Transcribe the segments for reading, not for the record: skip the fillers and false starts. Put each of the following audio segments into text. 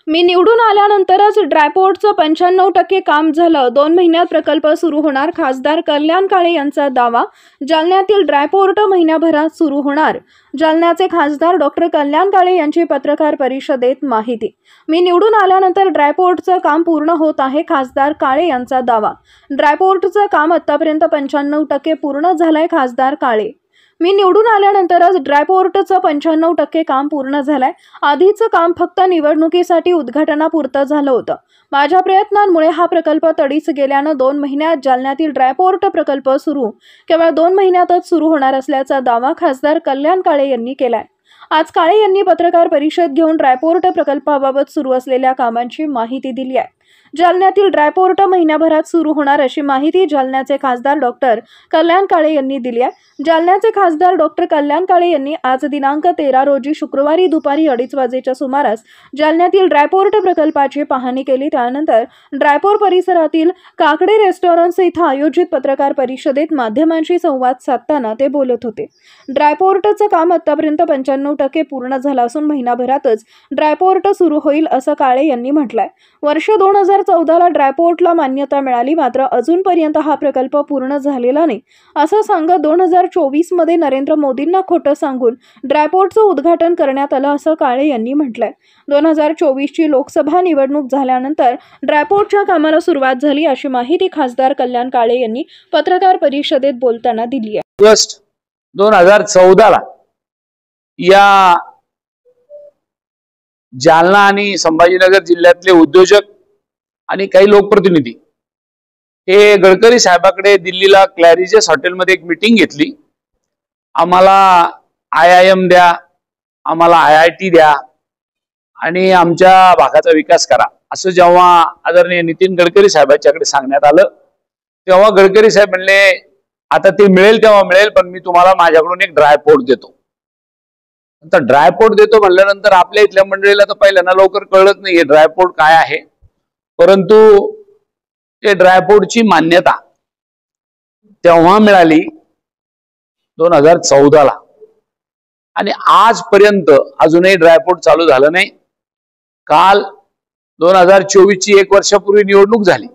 मी निवडून आल्यानंतरच ड्रायपोर्टचं 95% काम झालं. 2 महिन्यात प्रकल्प सुरू होणार. खासदार कल्याण काळे यांचा दावा. जालन्यातील ड्रायपोर्ट महिन्याभरात सुरू होणार. जालन्याचे खासदार डॉक्टर कल्याण काळे यांची पत्रकार परिषदेत माहिती. मी निवडून आल्यानंतर ड्रायपोर्टचं काम पूर्ण होत आहे. खासदार काळे यांचा दावा. ड्रायपोर्टचं काम आतापर्यंत 95% पूर्ण झालंय. खासदार काळे. मी निवडून आल्यानंतरच ड्रायपोर्टचं 95% काम पूर्ण झालंय. आधीचं काम फक्त निवडणुकीसाठी उद्घाटनापुरतं झालं होतं. माझ्या प्रयत्नांमुळे हा प्रकल्प तडीस गेल्यानं 2 महिन्यात जालन्यातील ड्रायपोर्ट प्रकल्प केवळ 2 महिन्यातच सुरू होणार असल्याचा दावा खासदार कल्याण काळे यांनी केलाय. आज काळे यांनी पत्रकार परिषद घेऊन ड्रायपोर्ट प्रकल्पाबाबत सुरू असलेल्या कामांची माहिती दिली आहे. जालन्यातील ड्रायपोर्ट महिन्याभरात सुरू होणार अशी माहिती जालन्याचे खासदार डॉक्टर कल्याण काळे यांनी दिली आहे. जालन्याचे खासदार डॉक्टर कल्याण काळे यांनी आज दिनांक 13 रोजी शुक्रवारी दुपारी 2:30 वाजेच्या सुमारास जालन्यातील ड्रायपोर्ट प्रकल्पाची पाहणी केली. त्यानंतर ड्रायपोर्ट परिसरातील काकडे रेस्टॉरंट्स इथं आयोजित पत्रकार परिषदेत माध्यमांशी संवाद साधताना ते बोलत होते. ड्रायपोर्टचं काम आतापर्यंत 95% पूर्ण झालं असून महिनाभरातच ड्रायपोर्ट सुरू होईल असं काळे यांनी म्हटलंय. वर्ष 2014ला ड्रायपोर्टला मान्यता मिळाली, मात्र अजूनपर्यंत हा प्रकल्प पूर्ण झालेला नाही असं सांगत 2024 मध्ये नरेंद्र मोदींना खोटं सांगून ड्रायपोर्टचं उद्घाटन करण्यात आलं असं काळे यांनी म्हटलंय. 2024ची लोकसभा निवडणूक झाल्यानंतर ड्रायपोर्टच्या कामाला सुरुवात झाली अशी माहिती खासदार कल्याण काळे यांनी पत्रकार परिषदेत बोलताना दिली आहे. ऑगस्ट 2014ला या जालना आणि संभाजीनगर जिल्ह्यातले उद्योजक आणि काही लोकप्रतिनिधी हे गडकरी साहेबांकडे दिल्लीला क्लॅरिजेस हॉटेलमध्ये एक मीटिंग घेतली. आम्हाला IIM द्या, आम्हाला IIT द्या आणि आमच्या भागाचा विकास करा असं जेव्हा आदरणीय नितीन गडकरी साहेबांच्याकडे सांगण्यात आलं तेव्हा गडकरी साहेब म्हणले आता ते मिळेल तेव्हा मिळेल, पण मी तुम्हाला माझ्याकडून एक ड्रायपोर्ट देतो. तर ड्रायपोर्ट देतो म्हणल्यानंतर आपल्या इथल्या मंडळीला तर पहिल्यांदा लवकर कळत नाही ड्रायपोर्ट काय आहे, परंतु ते ड्रायपोर्टची मान्यता तेव्हा मिळाली 2014ला आणि आजपर्यंत अजूनही ड्रायपोर्ट चालू झालं नाही. काल 2024ची 1 वर्षापूर्वी निवडणूक झाली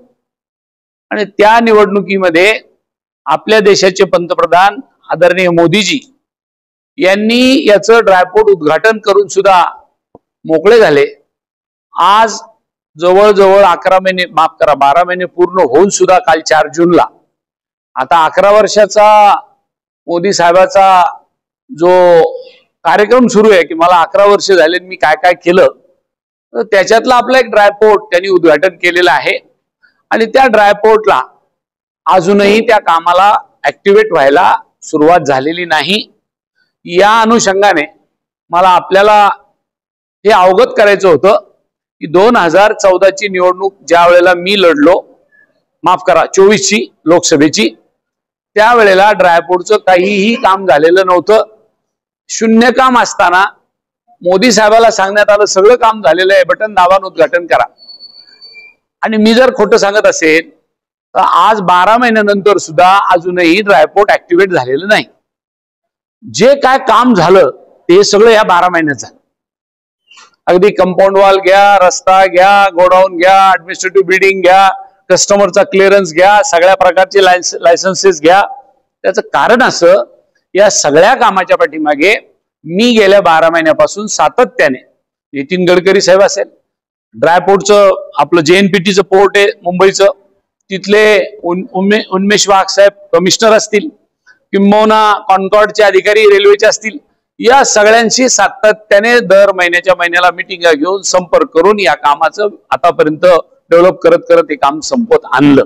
आणि त्या निवडणुकीमध्ये आपल्या देशाचे पंतप्रधान आदरणीय मोदीजी यांनी याचं ड्रायपोर्ट उद्घाटन करून सुद्धा मोकळे झाले. आज जवळजवळ 12 महिने पूर्ण होऊन सुद्धा काल 4 जूनला आता 11 वर्षाचा मोदी साहेबाचा जो कार्यक्रम सुरू आहे की मला 11 वर्ष झाले मी काय काय केलं, तर त्याच्यातला आपला एक ड्रायपोर्ट त्यांनी उद्घाटन केलेलं आहे आणि त्या ड्रायपोर्टला अजूनही त्या कामाला ऍक्टिव्हेट व्हायला सुरुवात झालेली नाही. या अनुषंगाने मला आपल्याला हे अवगत करायचं होतं की 2014ची निवडणूक ज्या वेळेला मी लढलो, माफ करा 24ची लोकसभेची, त्यावेळेला ड्रायपोर्टचं काहीही काम झालेलं नव्हतं. शून्य काम असताना मोदी साहेबाला सांगण्यात आलं सगळं काम झालेलं आहे, बटन दाबा उद्घाटन करा. आणि मी जर खोटं सांगत असेल तर आज 12 महिन्यानंतर सुद्धा अजूनही ड्रायपोर्ट ऍक्टिव्हेट झालेलं नाही. जे काय काम झालं ते सगळं या 12 महिन्यात झालं. अगदी कंपाऊंड वॉल घ्या, रस्ता घ्या, गोडाऊन घ्या, ऍडमिनिस्ट्रेटिव्ह बिल्डिंग घ्या, कस्टमरचा क्लिअरन्स घ्या, सगळ्या प्रकारचे लायसन्सेस घ्या. त्याचं कारण असं या सगळ्या कामाच्या पाठीमागे मी गेल्या 12 महिन्यापासून सातत्याने नितीन गडकरी साहेब असेल, ड्रायपोर्टचं आपलं JNPTचं पोर्ट आहे मुंबईचं, तिथले उन्मेष वाघ साहेब कमिशनर असतील, किंबहुना कॉन्कॉर्डचे अधिकारी रेल्वेचे असतील, या सगळ्यांशी सातत्याने दर महिन्याला मिटिंगा घेऊन संपर्क करून या कामाचं आतापर्यंत डेव्हलप करत करत हे काम संपत आणलं.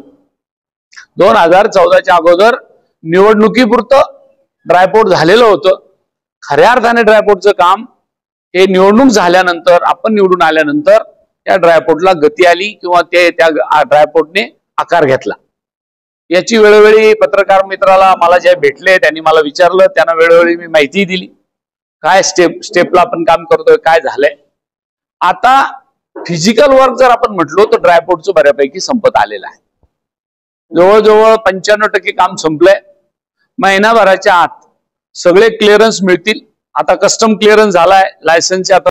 2014च्या अगोदर निवडणुकीपुरतं ड्रायपोर्ट झालेलं होतं. खऱ्या अर्थाने ड्रायपोर्टचं काम हे निवडणूक झाल्यानंतर आपण निवडून आल्यानंतर त्या ड्रायपोर्टला गती आली किंवा त्या ड्रायपोर्टने आकार घेतला. याची वेळोवेळी पत्रकार मित्राला मला जे भेटले त्यांनी मला विचारलं, त्यांना वेळोवेळी मी माहिती दिली काय स्टेपला आपण काम करतोय, काय झालंय. आता फिजिकल वर्क जर आपण म्हटलो तर ड्रायपोर्टचं बऱ्यापैकी संपत आलेलं आहे. जवळजवळ 95% काम संपलंय. महिनाभराच्या आत सगळे क्लिअरन्स मिळतील. आता कस्टम क्लिअरन्स झालाय, लायसन्सचे आता